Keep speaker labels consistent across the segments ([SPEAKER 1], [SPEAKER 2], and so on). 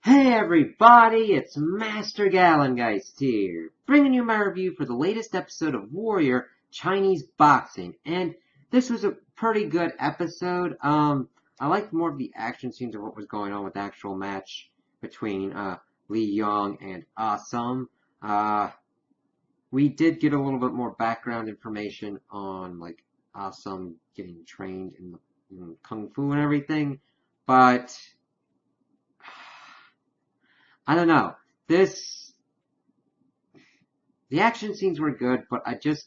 [SPEAKER 1] Hey everybody, it's Master Galengeist here, bringing you my review for the latest episode of Warrior Chinese Boxing, and this was a pretty good episode. I liked more of the action scenes of what was going on with the actual match between Li Yong and Awesome. We did get a little bit more background information on like Awesome getting trained in Kung Fu and everything, but I don't know. The action scenes were good, but I just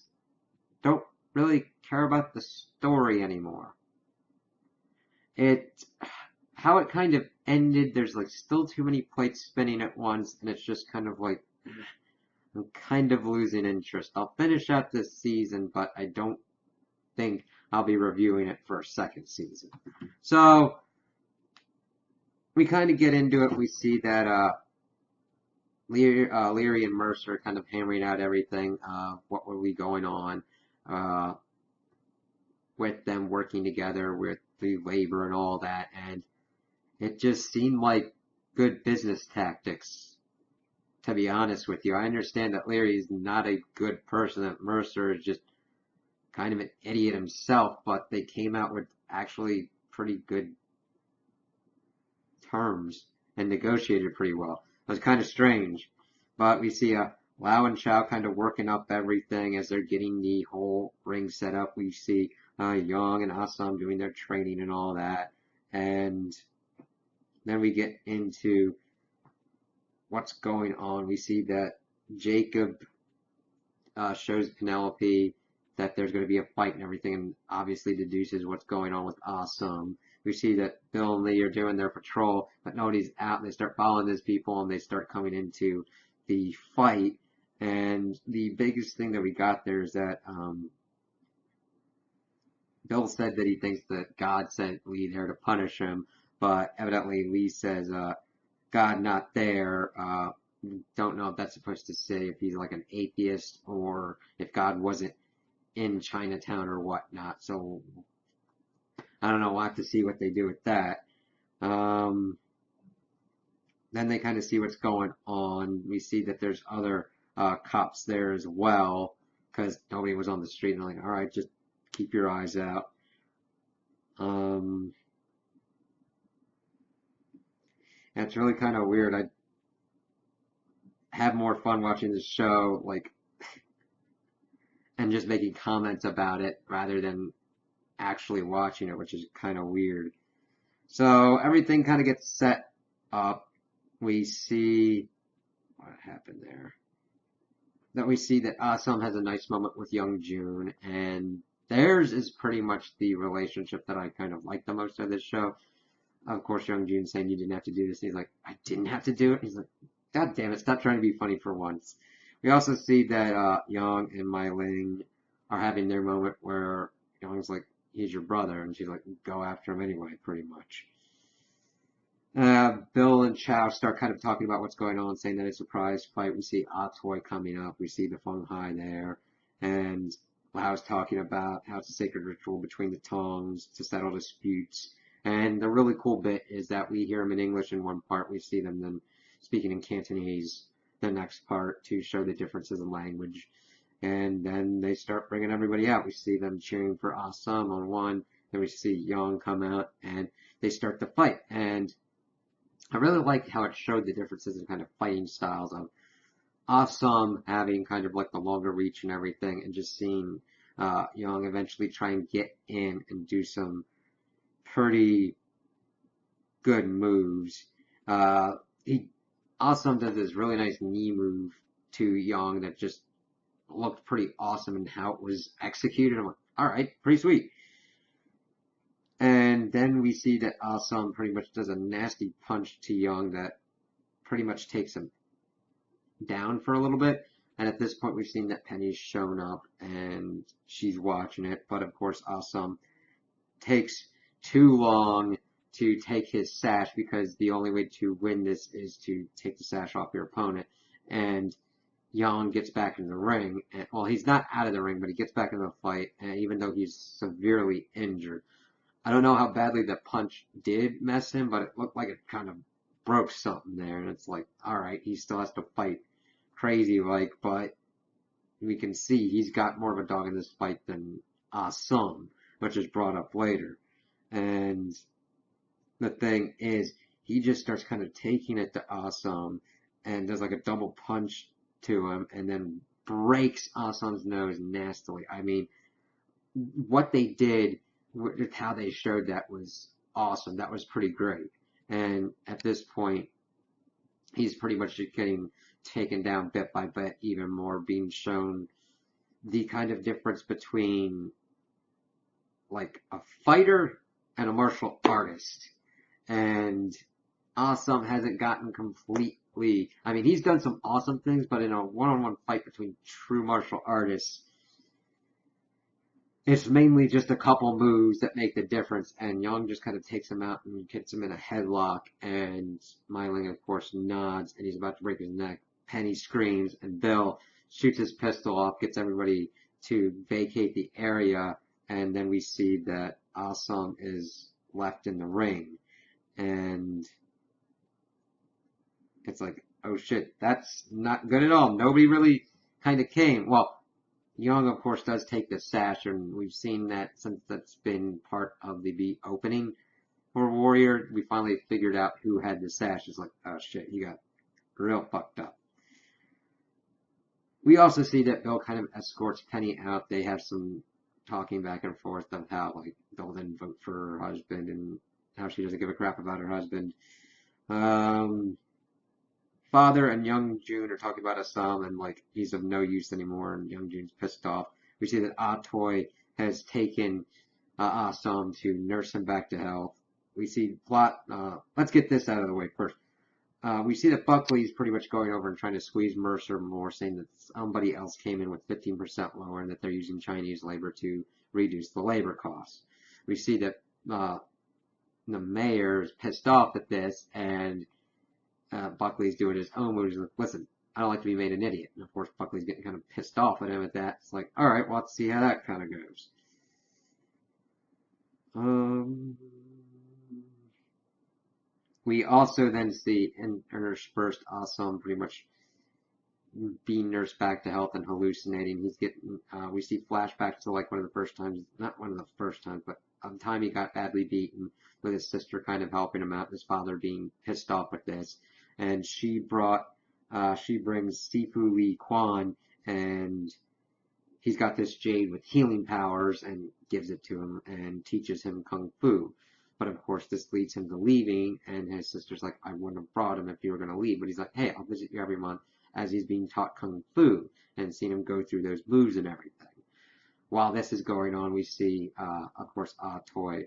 [SPEAKER 1] don't really care about the story anymore. It, how it kind of ended, there's like still too many plates spinning at once, and it's just kind of like, I'm kind of losing interest. I'll finish out this season, but I don't think I'll be reviewing it for a second season. So, we kind of get into it. We see that, Leary and Mercer kind of hammering out everything, what were we going on, uh, with them working together with the labor and all that, and it just seemed like good business tactics, to be honest with you. I understand that Leary is not a good person, that Mercer is just kind of an idiot himself, but they came out with actually pretty good terms and negotiated pretty well. It was kind of strange. But we see Lau and Chow kind of working up everything as they're getting the whole ring set up. We see Young and Assam doing their training and all that. And then we get into what's going on. We see that Jacob shows Penelope that there's going to be a fight and everything, and obviously deduces what's going on with Awesome. We see that Bill and Lee are doing their patrol, but nobody's out, and they start following these people, and they start coming into the fight. And the biggest thing that we got there is that Bill said that he thinks that God sent Lee there to punish him, but evidently Lee says, God not there. Don't know if that's supposed to say if he's like an atheist or if God wasn't in Chinatown or whatnot. So I don't know. We'll have to see what they do with that. Then they kind of see what's going on. We see that there's other cops there as well because nobody was on the street. And I'm like, all right, just keep your eyes out. And it's really kind of weird. I have more fun watching the show, like, and just making comments about it rather than actually watching it, which is kind of weird. So everything kind of gets set up. We see what happened there. That we see that Assam has a nice moment with Young June, and theirs is pretty much the relationship that I kind of like the most of this show. Of course, Young June saying you didn't have to do this. And he's like, I didn't have to do it. And he's like, God damn it, stop trying to be funny for once. We also see that Young and Mai Ling are having their moment where Young's like, he's your brother, and she's like, go after him anyway, pretty much. Bill and Chow start kind of talking about what's going on, saying that it's a surprise fight. We see Atoy coming up. We see the Feng Hai there. And Lau's talking about how it's a sacred ritual between the tongues to settle disputes. And the really cool bit is that we hear them in English in one part. We see them then speaking in Cantonese the next part to show the differences in language. And then they start bringing everybody out. We see them cheering for Assam on one. Then we see Young come out and they start to fight. And I really like how it showed the differences in kind of fighting styles of Assam having kind of like the longer reach and everything, and just seeing Young eventually try and get in and do some pretty good moves. He Assam does this really nice knee move to Young that just looked pretty awesome in how it was executed. I'm like, all right, pretty sweet. And then we see that Assam pretty much does a nasty punch to Young that pretty much takes him down for a little bit. And at this point, we've seen that Penny's shown up and she's watching it. But of course, Assam takes too long to take his sash because the only way to win this is to take the sash off your opponent. And Young gets back in the ring. And, well, he's not out of the ring, but he gets back in the fight, and even though he's severely injured. I don't know how badly the punch did mess him, but it looked like it kind of broke something there, and it's like, all right, he still has to fight crazy like, but we can see he's got more of a dog in this fight than Sung, which is brought up later. And the thing is, he just starts kind of taking it to Asam and does like a double punch to him and then breaks Asam's nose nastily. I mean, what they did with how they showed that was awesome. That was pretty great. And at this point, he's pretty much getting taken down bit by bit even more, being shown the kind of difference between like a fighter and a martial artist. And Awesome hasn't gotten completely. I mean, he's done some awesome things, but in a one-on-one fight between true martial artists, it's mainly just a couple moves that make the difference. And Young just kind of takes him out and gets him in a headlock. And Myling, of course, nods, and he's about to break his neck. Penny screams, and Bill shoots his pistol off, gets everybody to vacate the area, and then we see that Awesome is left in the ring. And it's like, oh shit, that's not good at all. Nobody really kind of came. Well, Young, of course, does take the sash, and we've seen that since that's been part of the opening for Warrior. We finally figured out who had the sash. It's like, oh shit, he got real fucked up. We also see that Bill kind of escorts Penny out. They have some talking back and forth of how, like, Bill didn't vote for her husband and how she doesn't give a crap about her husband. Father and Young Jun are talking about Assam and like he's of no use anymore, and Young Jun's pissed off. We see that Atoy has taken Assam to nurse him back to health. We see plot. Let's get this out of the way first. We see that Buckley's pretty much going over and trying to squeeze Mercer more, saying that somebody else came in with 15% lower and that they're using Chinese labor to reduce the labor costs. We see that the mayor is pissed off at this, and Buckley's doing his own moves. Like, listen, I don't like to be made an idiot. And of course, Buckley's getting kind of pissed off at him at that. It's like, all right, well, let's see how that kind of goes. We also then see interspersed Awesome pretty much being nursed back to health and hallucinating. He's getting, we see flashbacks to like one of the first times, not one of the first times, but the time he got badly beaten with his sister kind of helping him out, his father being pissed off with this. And she brings Sifu Lee Quan, and he's got this jade with healing powers and gives it to him and teaches him Kung Fu. But of course, this leads him to leaving, and his sister's like, I wouldn't have brought him if you were going to leave. But he's like, hey, I'll visit you every month as he's being taught Kung Fu and seeing him go through those moves and everything. While this is going on, we see, of course, Toy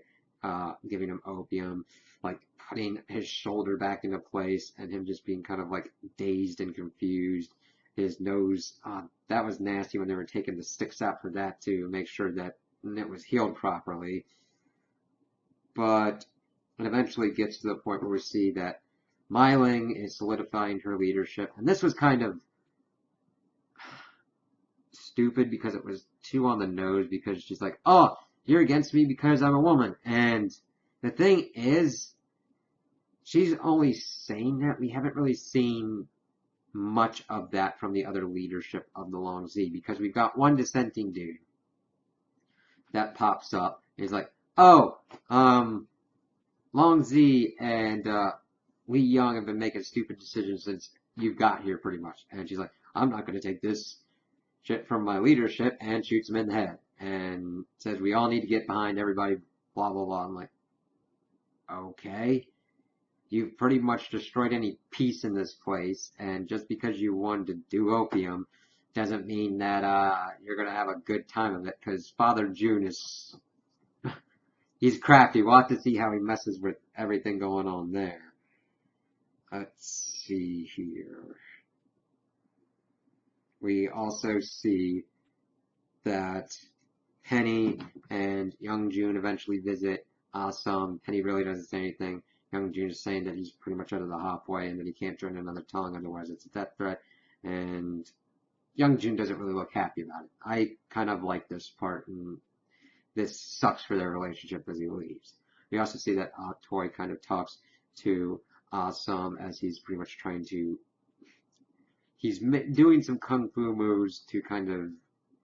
[SPEAKER 1] giving him opium, like putting his shoulder back into place and him just being kind of like dazed and confused. His nose, that was nasty when they were taking the sticks out for that to make sure that it was healed properly. But it eventually gets to the point where we see that Myling is solidifying her leadership. And this was kind of stupid because it was too on the nose, because she's like, oh, you're against me because I'm a woman. And the thing is, she's only saying that. We haven't really seen much of that from the other leadership of the Long Z, because we've got one dissenting dude that pops up. He's like, oh, Long Z and Li Young have been making stupid decisions since you got here, pretty much. And she's like, I'm not going to take this shit from my leadership, and shoots him in the head and says we all need to get behind everybody, blah, blah, blah. I'm like, okay. You've pretty much destroyed any peace in this place, and just because you wanted to do opium doesn't mean that you're going to have a good time of it, because Father Jun is... he's crafty. We'll have to see how he messes with everything going on there. Let's see here. We also see that Penny and Young Jun eventually visit Assam. Penny really doesn't say anything. Young Jun is saying that he's pretty much out of the halfway and that he can't join another tongue, otherwise it's a death threat. And Young Jun doesn't really look happy about it. I kind of like this part, and this sucks for their relationship as he leaves. We also see that Toy kind of talks to Awesome as he's pretty much trying to, he's doing some kung fu moves to kind of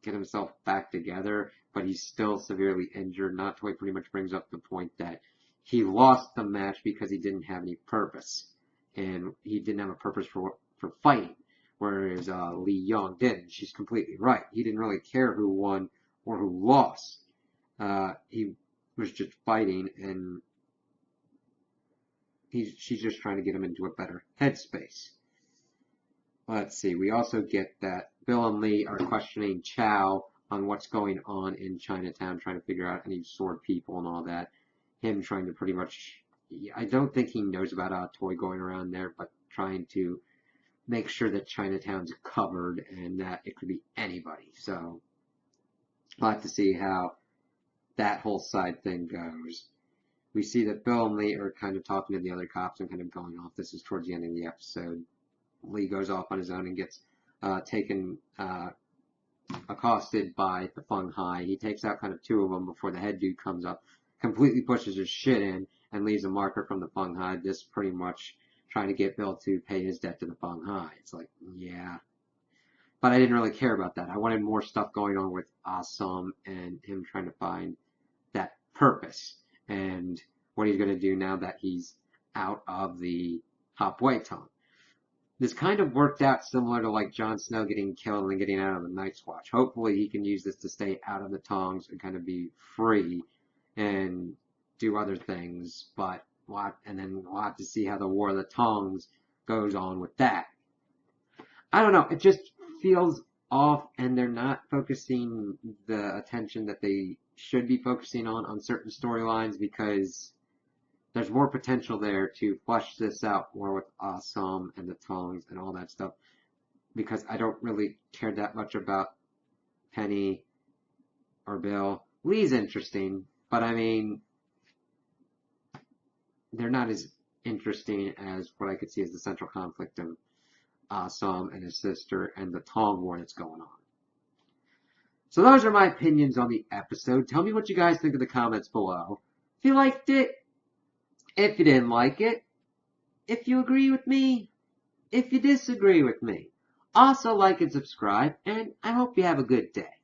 [SPEAKER 1] get himself back together, but he's still severely injured. Natoy pretty much brings up the point that he lost the match because he didn't have any purpose, and he didn't have a purpose for fighting, whereas Li Yong did. And she's completely right. He didn't really care who won or who lost. He was just fighting, and she's just trying to get him into a better headspace. Let's see, we also get that Bill and Lee are questioning Chow on what's going on in Chinatown, trying to figure out any sword people and all that. Him trying to pretty much, I don't think he knows about Toy going around there, but trying to make sure that Chinatown's covered and that it could be anybody. So, we'll have to see how that whole side thing goes. We see that Bill and Lee are kind of talking to the other cops and kind of going off. This is towards the end of the episode. Lee goes off on his own and gets accosted by the Feng Hai. He takes out kind of two of them before the head dude comes up, completely pushes his shit in, and leaves a marker from the Feng Hai. This pretty much trying to get Bill to pay his debt to the Feng Hai. It's like, yeah. But I didn't really care about that. I wanted more stuff going on with Awesome and him trying to find that purpose and what he's going to do now that he's out of the Hop Wei Tong. This kind of worked out similar to like Jon Snow getting killed and then getting out of the Night's Watch. Hopefully he can use this to stay out of the Tongs and kind of be free and do other things. But and then we'll have to see how the War of the Tongs goes on with that. I don't know. It just feels off, and they're not focusing the attention that they should be focusing on certain storylines because there's more potential there to flesh this out more with Awesome and the Tongs and all that stuff because I don't really care that much about Penny or Bill. Lee's interesting, but I mean, they're not as interesting as what I could see as the central conflict of Awesome and his sister and the Tong War that's going on. So those are my opinions on the episode. Tell me what you guys think in the comments below. If you liked it, if you didn't like it, if you agree with me, if you disagree with me. Also like and subscribe, and I hope you have a good day.